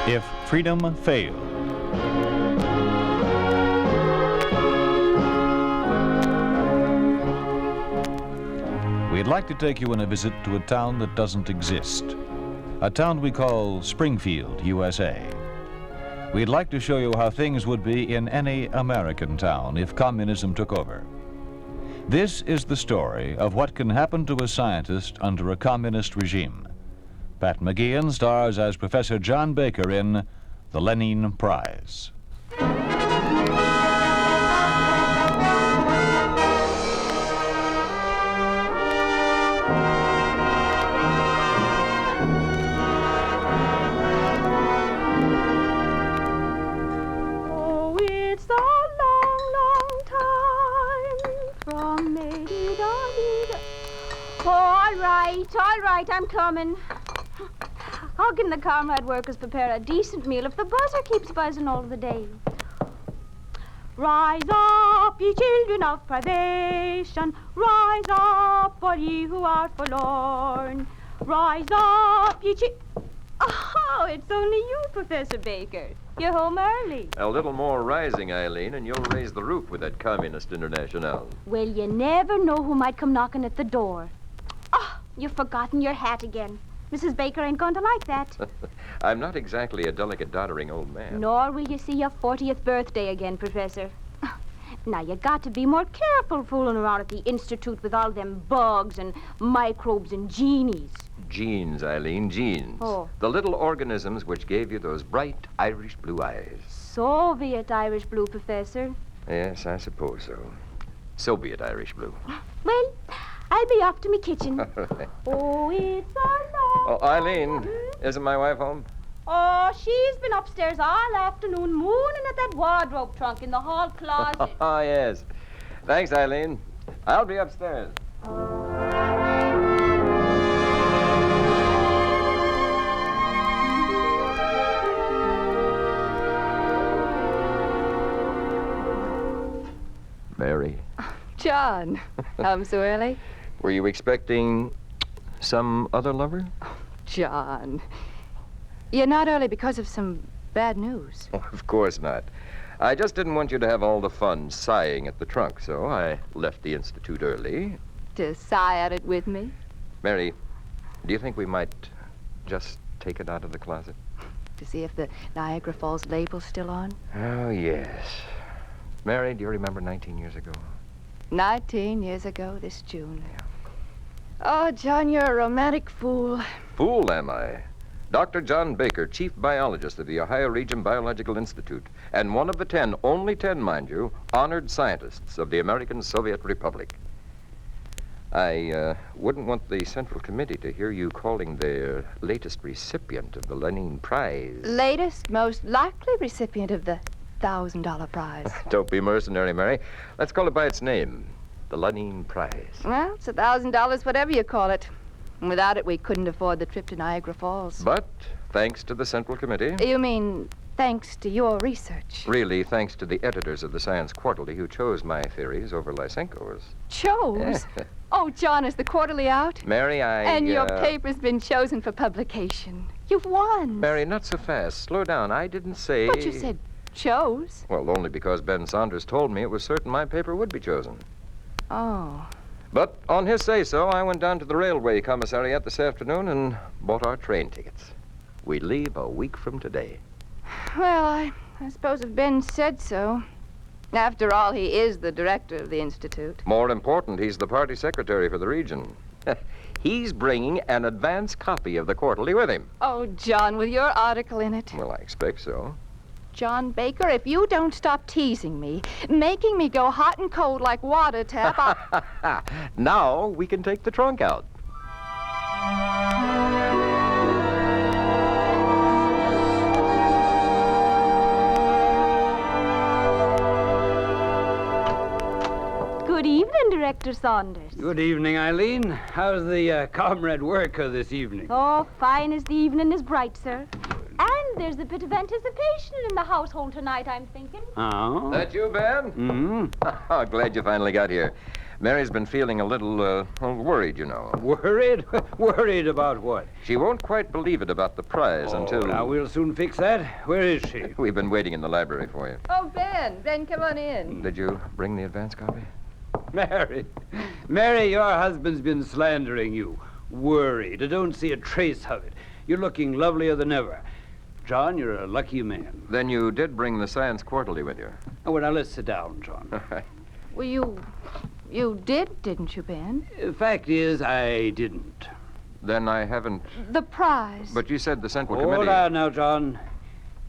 If freedom failed. We'd like to take you on a visit to a town that doesn't exist. A town we call Springfield, USA. We'd like to show you how things would be in any American town if communism took over. This is the story of what can happen to a scientist under a communist regime. Pat McGeehan stars as Professor John Baker in The Lenin Prize. Oh, it's a long, long time from May-de-da-dee-da. All right, I'm coming. How can the comrade workers prepare a decent meal if the buzzer keeps buzzing all the day? Rise up, ye children of privation. Rise up, all ye who are forlorn. Rise up, ye Oh, it's only you, Professor Baker. You're home early. A little more rising, Eileen, and you'll raise the roof with that Communist International. Well, you never know who might come knocking at the door. Oh, you've forgotten your hat again. Mrs. Baker ain't going to like that. I'm not exactly a delicate, doddering old man. Nor will you see your 40th birthday again, Professor. Now, you got to be more careful fooling around at the Institute with all them bugs and microbes and genies. Genes, Eileen, genes. Oh. The little organisms which gave you those bright Irish blue eyes. Soviet Irish blue, Professor. Yes, I suppose so. Soviet Irish blue. Well, I'll be off to me kitchen. Oh, it's a long... Oh, Eileen, isn't my wife home? Oh, she's been upstairs all afternoon mooning at that wardrobe trunk in the hall closet. Oh, yes. Thanks, Eileen. I'll be upstairs. Mary. John, home so early? Were you expecting some other lover? John, you're not early because of some bad news. Oh, of course not. I just didn't want you to have all the fun sighing at the trunk, so I left the Institute early. To sigh at it with me? Mary, do you think we might just take it out of the closet? To see if the Niagara Falls label's still on? Oh, yes. Mary, do you remember 19 years ago? 19 years ago this June. Oh, John, you're a romantic fool. Fool, am I? Dr. John Baker, chief biologist of the Ohio Region Biological Institute, and one of the 10, only 10, mind you, honored scientists of the American Soviet Republic. I wouldn't want the Central Committee to hear you calling their latest recipient of the Lenin Prize. Latest, most likely recipient of the $1,000 prize. Don't be mercenary, Mary. Let's call it by its name, the Lenin Prize. Well, it's $1,000, whatever you call it. And without it, we couldn't afford the trip to Niagara Falls. But thanks to the Central Committee. You mean thanks to your research? Really, thanks to the editors of the Science Quarterly who chose my theories over Lysenko's. Chose? Oh, John, is the quarterly out? Mary, And your paper's been chosen for publication. You've won. Mary, not so fast. Slow down. I didn't say... But you said chose. Well, only because Ben Saunders told me it was certain my paper would be chosen. Oh. But on his say-so, I went down to the railway commissariat this afternoon and bought our train tickets. We leave a week from today. Well, I suppose if Ben said so. After all, he is the director of the Institute. More important, he's the party secretary for the region. He's bringing an advance copy of the quarterly with him. Oh, John, with your article in it. Well, I expect so. John Baker, if you don't stop teasing me, making me go hot and cold like water tap, Now we can take the trunk out. Good evening, Director Saunders. Good evening, Eileen. How's the comrade worker this evening? Oh, fine as the evening is bright, sir. And there's a bit of anticipation in the household tonight, I'm thinking. Oh? That you, Ben? Mm-hmm. Oh, glad you finally got here. Mary's been feeling a little worried, you know. Worried? Worried about what? She won't quite believe it about the prize until... Now, we'll soon fix that. Where is she? We've been waiting in the library for you. Oh, Ben. Ben, come on in. Did you bring the advance copy? Mary. Mary, your husband's been slandering you. Worried. I don't see a trace of it. You're looking lovelier than ever. John, you're a lucky man. Then you did bring the Science Quarterly with you. Oh, well, now let's sit down, John. Well, you did, didn't you, Ben? Fact is, I didn't. Then I haven't... The prize. But you said the Central Committee... Hold on now, John.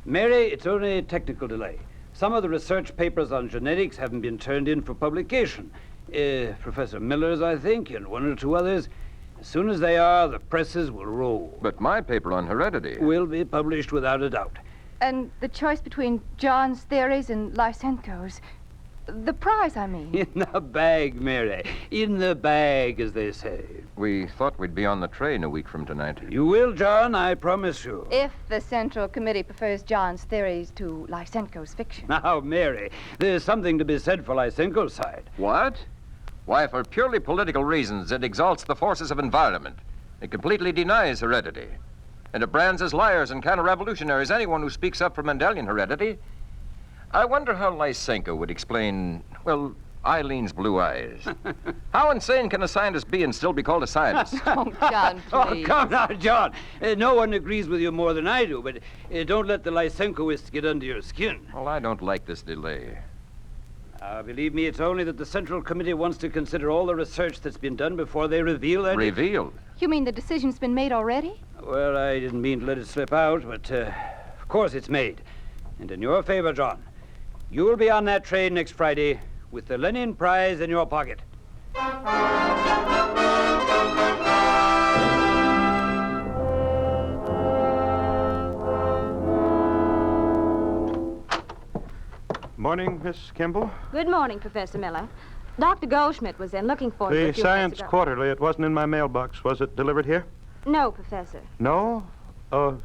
Mary, it's only a technical delay. Some of the research papers on genetics haven't been turned in for publication. Professor Miller's, I think, and one or two others. As soon as they are, the presses will roll. But my paper on heredity... Will be published without a doubt. And the choice between John's theories and Lysenko's. The prize, I mean. In the bag, Mary. In the bag, as they say. We thought we'd be on the train a week from tonight. You will, John, I promise you. If the Central Committee prefers John's theories to Lysenko's fiction. Now, Mary, there's something to be said for Lysenko's side. What? Why, for purely political reasons, it exalts the forces of environment. It completely denies heredity. And it brands as liars and counter-revolutionaries anyone who speaks up for Mendelian heredity. I wonder how Lysenko would explain, well, Eileen's blue eyes. How insane can a scientist be and still be called a scientist? Oh, John, please. Oh, come now, John. No one agrees with you more than I do, but don't let the Lysenkoists get under your skin. Well, I don't like this delay. Believe me, it's only that the Central Committee wants to consider all the research that's been done before they reveal that... Revealed? You mean the decision's been made already? Well, I didn't mean to let it slip out, but of course it's made. And in your favor, John, you'll be on that train next Friday with the Lenin Prize in your pocket. Morning, Miss Kimball. Good morning, Professor Miller. Dr. Goldschmidt was in looking for you. The a few minutes Science ago. Quarterly. It wasn't in my mailbox. Was it delivered here? No, Professor. No? Oh,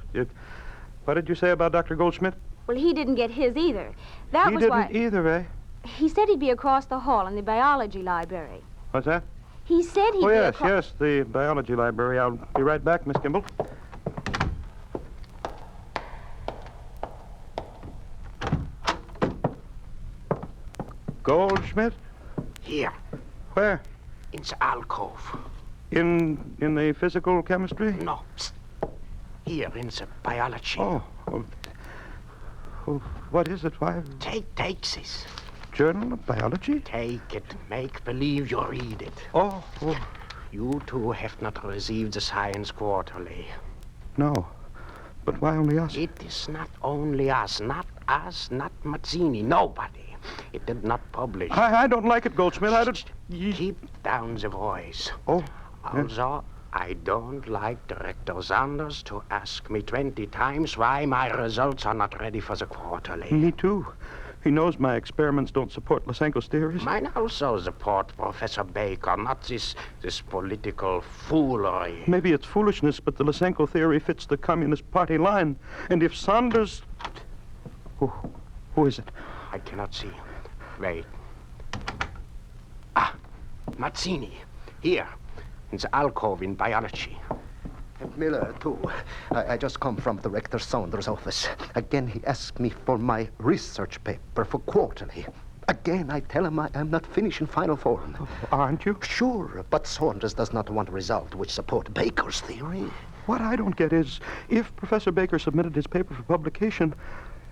what did you say about Dr. Goldschmidt? Well, he didn't get his either. That He was didn't why... either, eh? He said he'd be across the hall in the biology library. What's that? He said he'd Oh, be yes, across... yes, the biology library. I'll be right back, Miss Kimball. Goldschmidt? Here, Where? in the alcove. In the physical chemistry? No, psst. Here, in the biology. Oh, what is it? Why? Take this. Journal of Biology? Take it. Make believe you read it. Oh, You two have not received the Science Quarterly. no. But why only us? It is not only us, not Mazzini, nobody. It did not publish. I don't like it, Goldschmidt. I don't... Keep down the voice. Oh, Also, I don't like Director Sanders to ask me 20 times why my results are not ready for the quarterly. me too. He knows my experiments don't support Lysenko's theories. Mine also support Professor Baker, not this political foolery. Maybe it's foolishness, but the Lysenko theory fits the Communist Party line. And if Sanders... Who is it? I cannot see. Wait. Mazzini. Here, in the alcove in biology. Miller, too. I just come from Director Saunders' office. Again, he asked me for my research paper for quarterly. Again, I tell him I am not finished in final form. Aren't you? Sure, but Saunders does not want a result which support Baker's theory. What I don't get is, if Professor Baker submitted his paper for publication,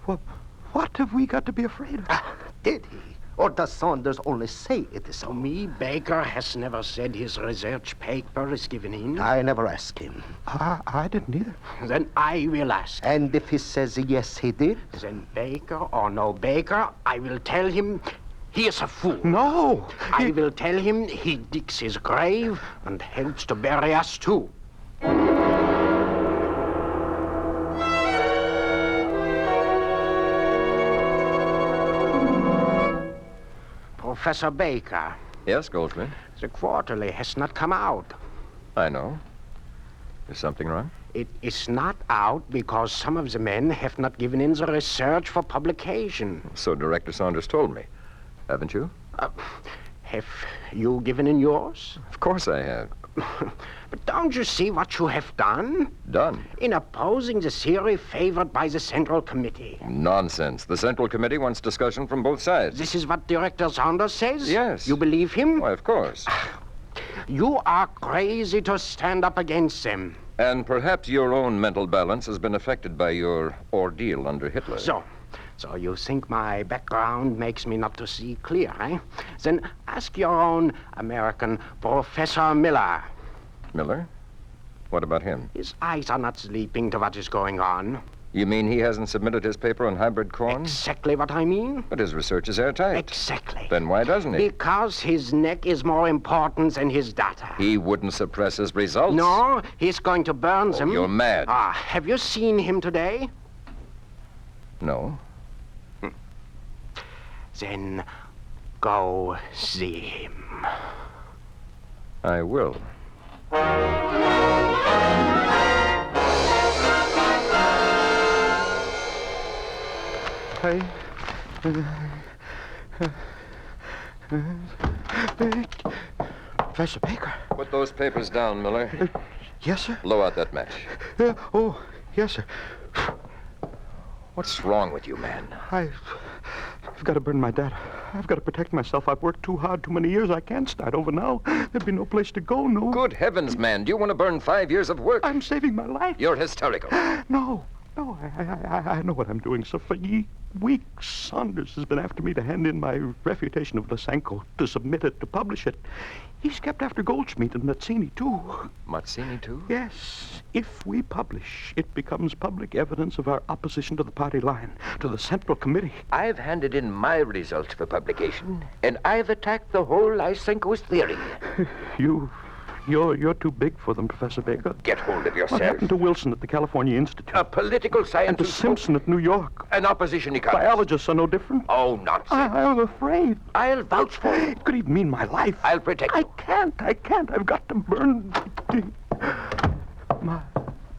what have we got to be afraid of? Did he? Or does Saunders only say it is so? Me, Baker has never said his research paper is given in. I never asked him. I didn't either. Then I will ask. And if he says yes, he did? Then Baker or no Baker, I will tell him he is a fool. No! I will tell him he digs his grave and helps to bury us too. Professor Baker, Yes, Goldschmidt? the quarterly has not come out. I know. Is something wrong? It is not out because some of the men have not given in the research for publication. So Director Saunders told me. Haven't you? Have you given in yours? Of course I have. But don't you see what you have done? Done. In opposing the theory favored by the Central Committee. Nonsense. The Central Committee wants discussion from both sides. This is what Director Saunders says? Yes. You believe him? Why, of course. You are crazy to stand up against them. And perhaps your own mental balance has been affected by your ordeal under Hitler. So you think my background makes me not to see clear, eh? Then ask your own American Professor Miller. Miller? What about him? His eyes are not sleeping to what is going on. You mean he hasn't submitted his paper on hybrid corn? Exactly what I mean. But his research is airtight. Exactly. Then why doesn't he? Because his neck is more important than his data. He wouldn't suppress his results. No, he's going to burn them. You're mad. Have you seen him today? No. Then go see him. I will. Professor Baker. Put those papers down, Miller. Yes, sir? Blow out that match. Oh, yes, sir. What's wrong with you, man? I've got to burn my data. I've got to protect myself. I've worked too hard, too many years. I can't start over now. There'd be no place to go, no. Good heavens, man. Do you want to burn 5 years of work? I'm saving my life. You're hysterical. No, I know what I'm doing, sir. For weeks, Saunders has been after me to hand in my refutation of Lysenko, to submit it, to publish it. He's kept after Goldschmidt and Mazzini, too. Mazzini, too? Yes. If we publish, it becomes public evidence of our opposition to the party line, to the Central Committee. I've handed in my results for publication, and I've attacked the whole Lysenko's theory. You're too big for them, Professor Baker. Get hold of What yourself. happened to Wilson at the California Institute? A political scientist. And to Simpson at New York? An opposition economist. Biologists are no different. Oh, nonsense. I'm afraid. I'll vouch for you. It could even mean my life. I'll protect you. I can't. I've got to burn.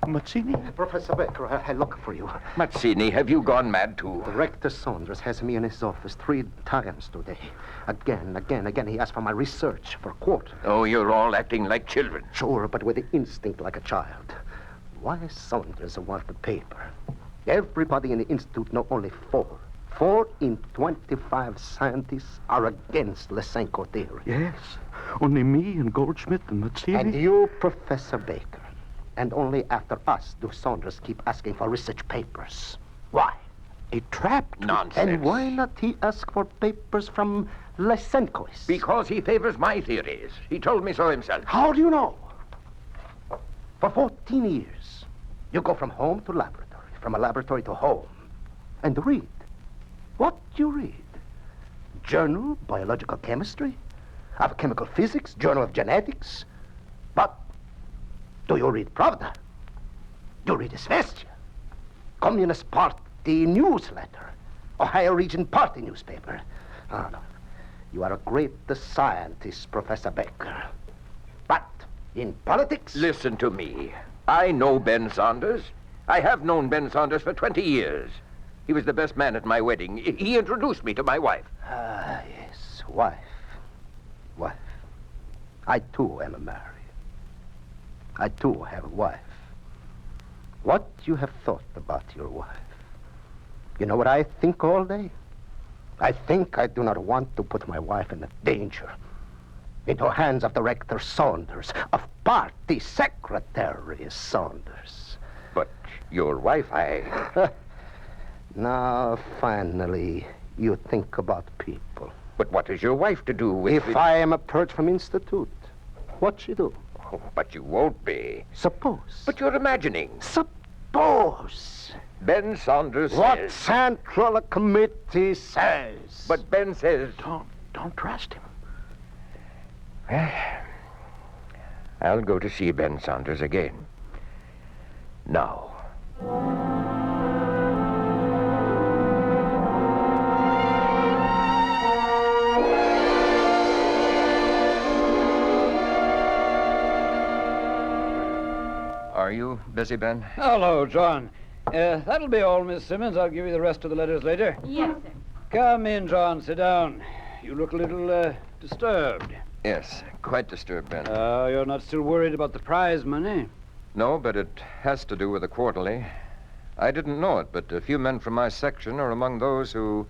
Mazzini? Professor Baker, I look for you. Mazzini, have you gone mad, too? Director Saunders has me in his office 3 times today. Again, he asked for my research for quote. Oh, you're all acting like children. Sure, but with the instinct like a child. Why Saunders want the paper? Everybody in the Institute know only 4. 4 in 25 scientists are against Lysenko theory. Yes. Only me and Goldschmidt and Mazzini. And you, Professor Baker. And only after us do Saunders keep asking for research papers. Why? A trap? Nonsense. And why not he ask for papers from Lysenko's? Because he favors my theories. He told me so himself. How do you know? For 14 years, you go from home to laboratory, from a laboratory to home, and read. What do you read? Journal, Biological Chemistry? Of Chemical Physics, Journal of Genetics? But do you read Pravda? Do you read Izvestia? Communist Party newsletter? Ohio Region Party newspaper? Oh, no. You are a great scientist, Professor Baker. But in politics... Listen to me. I know Ben Saunders. I have known Ben Saunders for 20 years. He was the best man at my wedding. He introduced me to my wife. Ah, yes, wife. I, too, am married. I, too, have a wife. What you have thought about your wife? You know what I think all day? I think I do not want to put my wife in danger. Into hands of Director Saunders, of Party Secretary Saunders. But your wife, Now, finally, you think about people. But what is your wife to do with... If I am a purge from Institute, what she do? Oh, but you won't be. Suppose. But you're imagining. Suppose. Ben Saunders What says... Central Committee says. But Ben says... Don't trust him. I'll go to see Ben Saunders again. Now. Are you busy, Ben? Hello, John. That'll be all, Miss Simmons. I'll give you the rest of the letters later. Yes, sir. Come in, John. Sit down. you look a little disturbed. Yes, quite disturbed, Ben. You're not still worried about the prize money? No, but it has to do with the quarterly. I didn't know it, but a few men from my section are among those who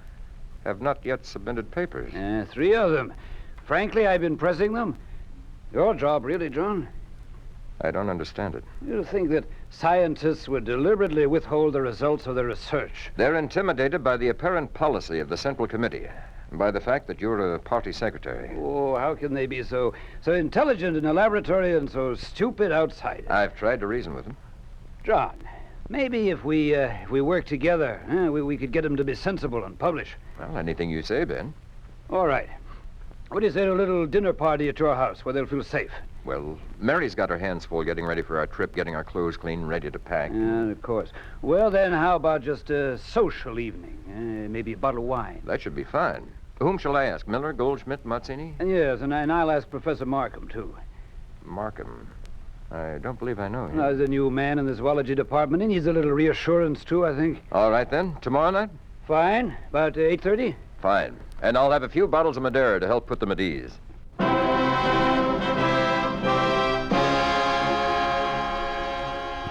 have not yet submitted papers. 3 of them. Frankly, I've been pressing them. Your job, really, John. I don't understand it. You think that scientists would deliberately withhold the results of their research? They're intimidated by the apparent policy of the Central Committee, and by the fact that you're a party secretary. Oh, how can they be so intelligent in a laboratory and so stupid outside? I've tried to reason with them. John, maybe if we work together, we could get them to be sensible and publish. Well, anything you say, Ben. All right. What do you say to a little dinner party at your house where they'll feel safe? Well, Mary's got her hands full getting ready for our trip, getting our clothes clean, ready to pack. Yeah, of course. Well, then, how about just a social evening? Maybe a bottle of wine. That should be fine. Whom shall I ask? Miller, Goldschmidt, Mazzini? Yes, and I'll ask Professor Markham, too. Markham. I don't believe I know him. He's a new man in the zoology department. He needs a little reassurance, too, I think. All right, then. Tomorrow night? Fine. About 8:30? Fine. And I'll have a few bottles of Madeira to help put them at ease.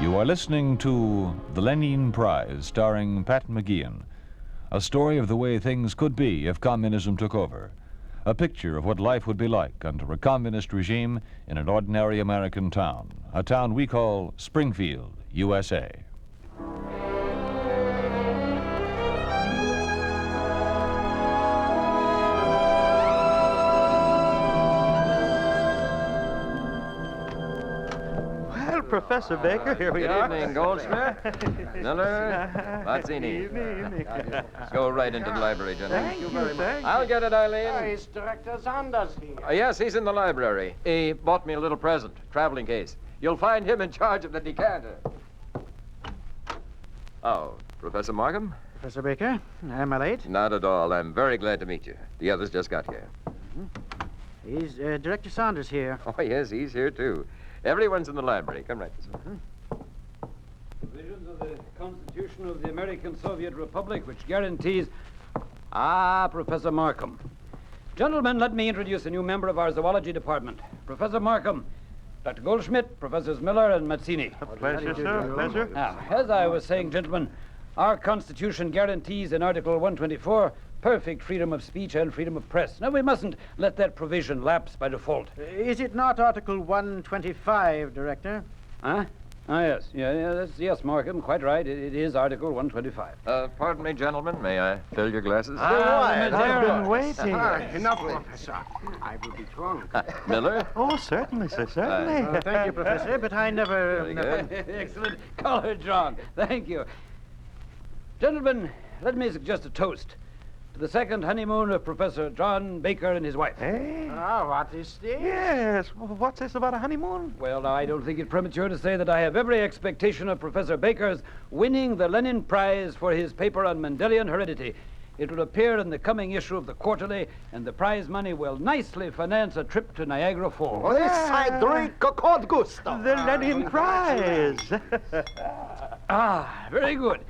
You are listening to The Lenin Prize, starring Pat McGeehan. A story of the way things could be if communism took over. A picture of what life would be like under a communist regime in an ordinary American town. A town we call Springfield, USA. Professor Baker, here we are. Good evening, Goldschmidt. Miller, Mazzini. Evening. Go right into the library, gentlemen. Thank you very much. I'll get it, Eileen. Is Director Sanders here? Yes, he's in the library. He bought me a little present, traveling case. You'll find him in charge of the decanter. Oh, Professor Markham? Professor Baker, am I late? Not at all. I'm very glad to meet you. The others just got here. Is Director Saunders here? Oh, yes, he's here, too. Everyone's in the library. Come right this way. Provisions of the Constitution of the American Soviet Republic, which guarantees... Professor Markham. Gentlemen, let me introduce a new member of our zoology department. Professor Markham, Dr. Goldschmidt, Professors Miller and Mazzini. A pleasure, sir. Pleasure. Now, as I was saying, gentlemen, our Constitution guarantees in Article 124 perfect freedom of speech and freedom of press. Now, we mustn't let that provision lapse by default. Is it not Article 125, Director? Huh? Yes. Yes, Markham, quite right. It is Article 125. Pardon me, gentlemen. May I fill your glasses? I've been waiting. Enough, Professor. I will be drunk. Miller? Oh, certainly, sir, certainly. Thank you, Professor, but I never... Very good. Excellent color, John. Thank you. Gentlemen, let me suggest a toast to the second honeymoon of Professor John Baker and his wife. Hey? What is this? Yes. What's this about a honeymoon? Well, now, I don't think it premature to say that I have every expectation of Professor Baker's winning the Lenin Prize for his paper on Mendelian heredity. It will appear in the coming issue of the Quarterly, and the prize money will nicely finance a trip to Niagara Falls. I drink a cold gusto. The Lenin Prize. Very good.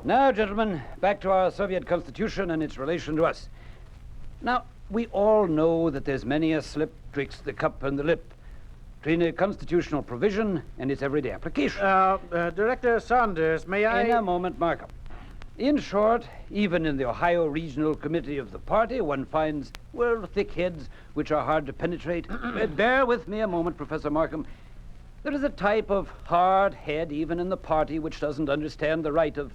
Now, gentlemen, back to our Soviet Constitution and its relation to us. Now, we all know that there's many a slip twixt the cup and the lip between a constitutional provision and its everyday application. Director Saunders, may I... In a moment, Markham. In short, even in the Ohio Regional Committee of the party, one finds, well, thick heads which are hard to penetrate. Bear with me a moment, Professor Markham. There is a type of hard head, even in the party, which doesn't understand the right of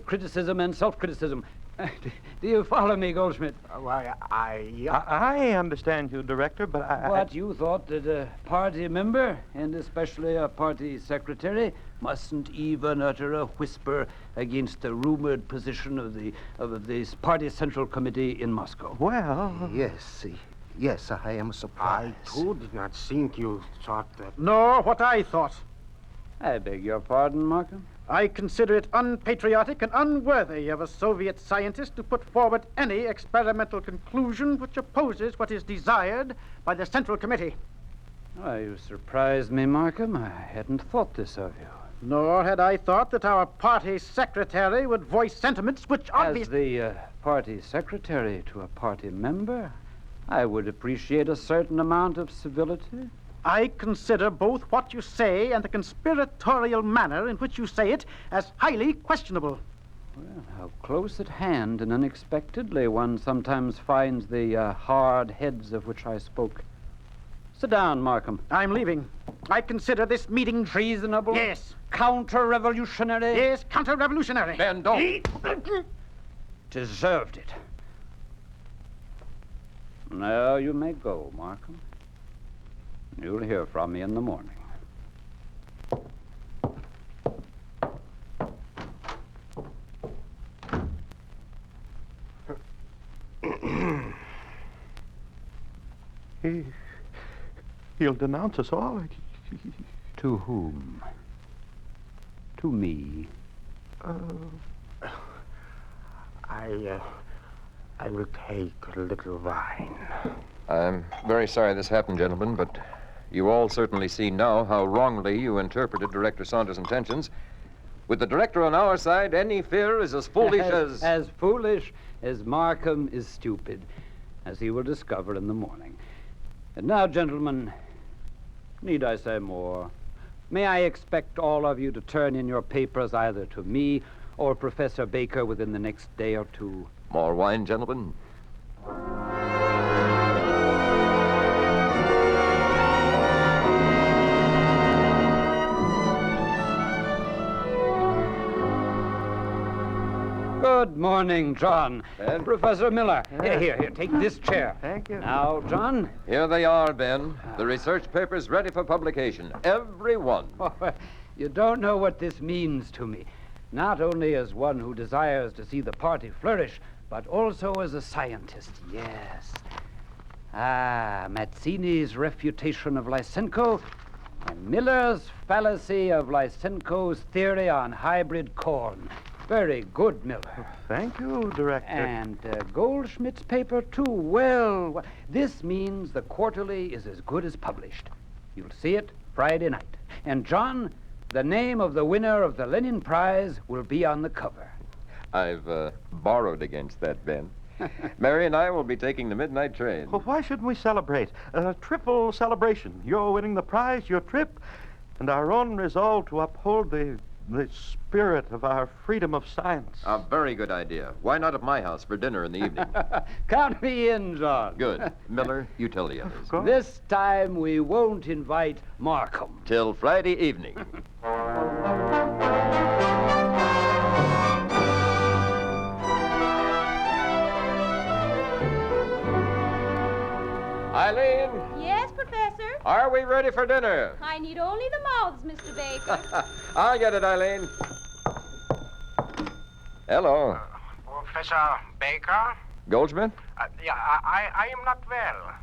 criticism and self-criticism. Do you follow me, Goldschmidt? I understand you, Director, but What, you thought that a party member, and especially a party secretary, mustn't even utter a whisper against the rumored position of the party central committee in Moscow? Well... Yes, I am surprised. I too did not think you thought that. Nor what I thought. I beg your pardon, Markham? I consider it unpatriotic and unworthy of a Soviet scientist to put forward any experimental conclusion which opposes what is desired by the Central Committee. Why, you surprised me, Markham. I hadn't thought this of you. Nor had I thought that our party secretary would voice sentiments which As obviously... the party secretary to a party member, I would appreciate a certain amount of civility. I consider both what you say and the conspiratorial manner in which you say it as highly questionable. Well, how close at hand and unexpectedly one sometimes finds the hard heads of which I spoke. Sit down, Markham. I'm leaving. I consider this meeting... Treasonable? Yes. Counter-revolutionary? Yes, counter-revolutionary. Ben, don't. Deserved it. Now you may go, Markham. You'll hear from me in the morning. He'll denounce us all. To whom? To me. I will take a little wine. I'm very sorry this happened, gentlemen, but you all certainly see now how wrongly you interpreted Director Saunders' intentions. With the director on our side, any fear is as foolish as... As foolish as Markham is stupid, as he will discover in the morning. And now, gentlemen, need I say more? May I expect all of you to turn in your papers either to me or Professor Baker within the next day or two? More wine, gentlemen? Good morning, John. Ben? Professor Miller. Here, take this chair. Thank you. Now, John. Here they are, Ben. The research papers ready for publication. Every one. You don't know what this means to me. Not only as one who desires to see the party flourish, but also as a scientist, yes. Mazzini's refutation of Lysenko and Miller's fallacy of Lysenko's theory on hybrid corn. Very good, Miller. Thank you, Director. And Goldschmidt's paper, too. Well, this means the quarterly is as good as published. You'll see it Friday night. And, John, the name of the winner of the Lenin Prize will be on the cover. I've borrowed against that, Ben. Mary and I will be taking the midnight train. Well, why shouldn't we celebrate? A triple celebration. You're winning the prize, your trip, and our own resolve to uphold the spirit of our freedom of science. A very good idea. Why not at my house for dinner in the evening? Count me in, John. Good. Miller, you tell the others. This time we won't invite Markham. Till Friday evening. Eileen, Yes, Professor? are we ready for dinner? I need only the mouths, Mr. Baker. I'll get it, Eileen. Hello. Professor Baker? Goldschmidt? Yeah, I am not well.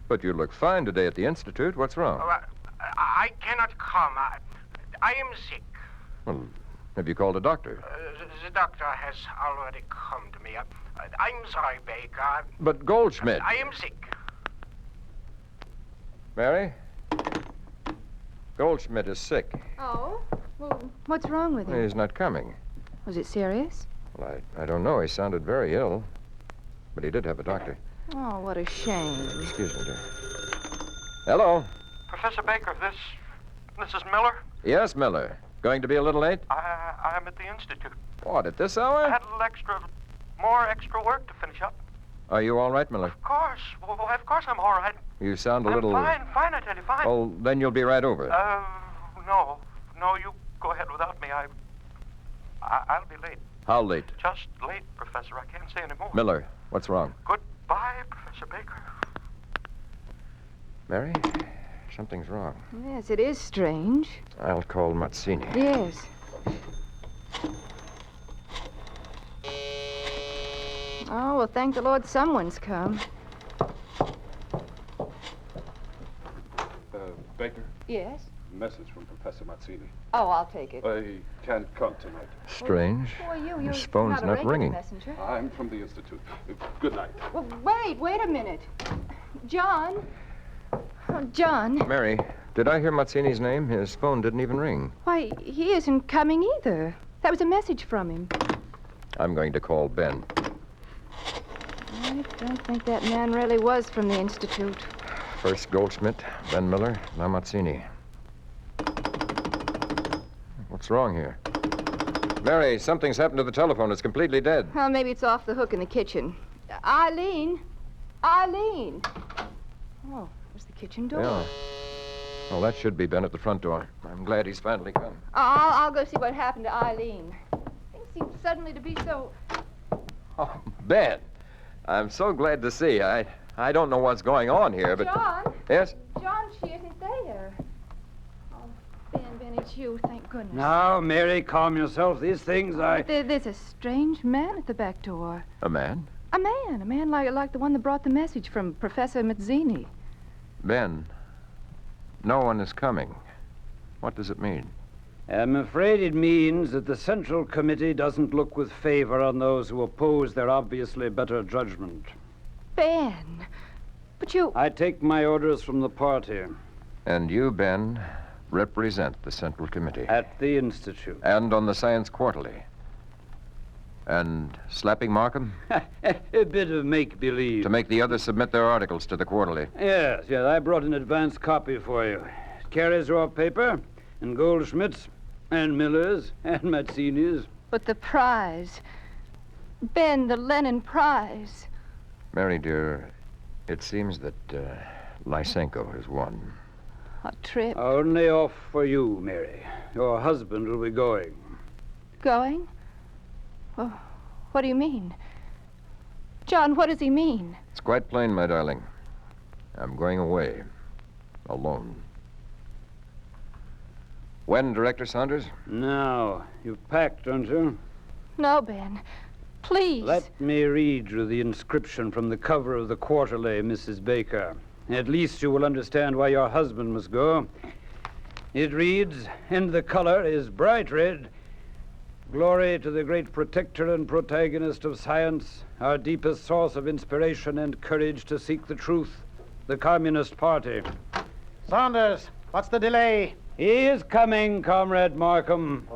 But you look fine today at the Institute. What's wrong? I cannot come. I am sick. Well, have you called a doctor? The doctor has already come to me. I'm sorry, Baker. But Goldschmidt. I am sick. Mary? Goldschmidt is sick. Oh? Well, what's wrong with him? He's not coming. Was it serious? Well, I don't know. He sounded very ill. But he did have a doctor. Oh, what a shame. Excuse me, dear. Hello? Professor Baker, this is Miller. Yes, Miller. Going to be a little late? I am at the Institute. What, at this I hour? had a little more extra work to finish up. Are you all right, Miller? Of course. Well, of course I'm all right. You sound a I'm little... fine, I tell you, fine. Oh, then you'll be right over. No, you go ahead without me. I'll be late. How late? Just late, Professor. I can't say any more. Miller, what's wrong? Goodbye, Professor Baker. Mary, something's wrong. Yes, it is strange. I'll call Mazzini. Yes. Oh, well, thank the Lord someone's come. Baker, Yes? message from Professor Mazzini. Oh, I'll take it. He can't come tonight. Strange. You're His phone's not a not regular ringing. messenger. I'm from the Institute. Good night. Well, wait a minute. John? Oh, John. Mary, Did I hear Mazzini's name? His phone didn't even ring. Why, he isn't coming either. That was a message from him. I'm going to call Ben. I don't think that man really was from the Institute. First Goldschmidt, then Miller, now Mazzini. What's wrong here? Mary, something's happened to the telephone. It's completely dead. Well, maybe it's off the hook in the kitchen. Eileen! Eileen! Oh, there's the kitchen door. Yeah. Well, that should be Ben at the front door. I'm glad he's finally come. I'll go see what happened to Eileen. Things seem suddenly to be so... Oh, Ben, I'm so glad to see. I don't know what's going on here, but... John? Yes? John, she isn't there. Oh, Ben, it's you, thank goodness. Now, Mary, calm yourself. These things, There's a strange man at the back door. A man? A man like the one that brought the message from Professor Mazzini. Ben, no one is coming. What does it mean? I'm afraid it means that the Central Committee doesn't look with favor on those who oppose their obviously better judgment. Ben, but you... I take my orders from the party. And you, Ben, represent the Central Committee. At the Institute. And on the Science Quarterly. And slapping Markham? A bit of make-believe. To make the others submit their articles to the Quarterly. Yes, I brought an advance copy for you. It carries your paper, and Goldschmidt's, and Miller's, and Mazzini's. But the prize. Ben, the Lenin Prize. Mary, dear, it seems that Lysenko has won. A trip. Only off for you, Mary. Your husband will be going. Going? Oh, what do you mean? John, what does he mean? It's quite plain, my darling. I'm going away. Alone. When, Director Saunders? Now, you've packed, don't you? No, Ben. Please. Let me read you the inscription from the cover of the Quarterly, Mrs. Baker. At least you will understand why your husband must go. It reads, and the color is bright red, "Glory to the great protector and protagonist of science, our deepest source of inspiration and courage to seek the truth, the Communist Party." Saunders, what's the delay? He is coming, Comrade Markham.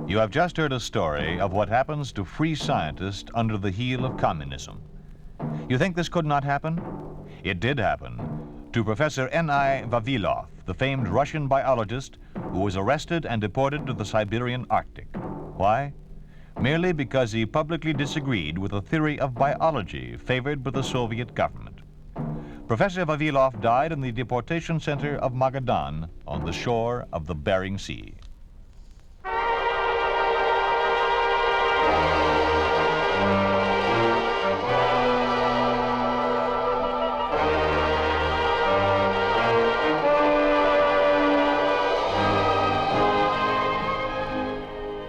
You have just heard a story of what happens to free scientists under the heel of communism. You think this could not happen? It did happen to Professor N.I. Vavilov, the famed Russian biologist who was arrested and deported to the Siberian Arctic. Why? Merely because he publicly disagreed with a theory of biology favored by the Soviet government. Professor Vavilov died in the deportation center of Magadan on the shore of the Bering Sea.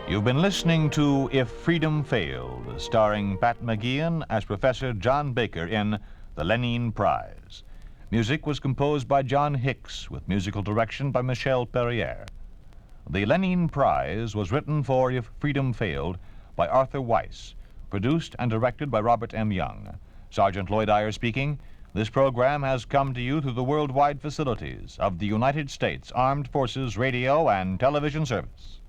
You've been listening to If Freedom Failed, starring Pat McGeehan as Professor John Baker in The Lenin Prize. Music was composed by John Hicks, with musical direction by Michel Perrier. The Lenin Prize was written for If Freedom Failed by Arthur Weiss, produced and directed by Robert M. Young. Sergeant Lloyd Iyer speaking. This program has come to you through the worldwide facilities of the United States Armed Forces Radio and Television Service.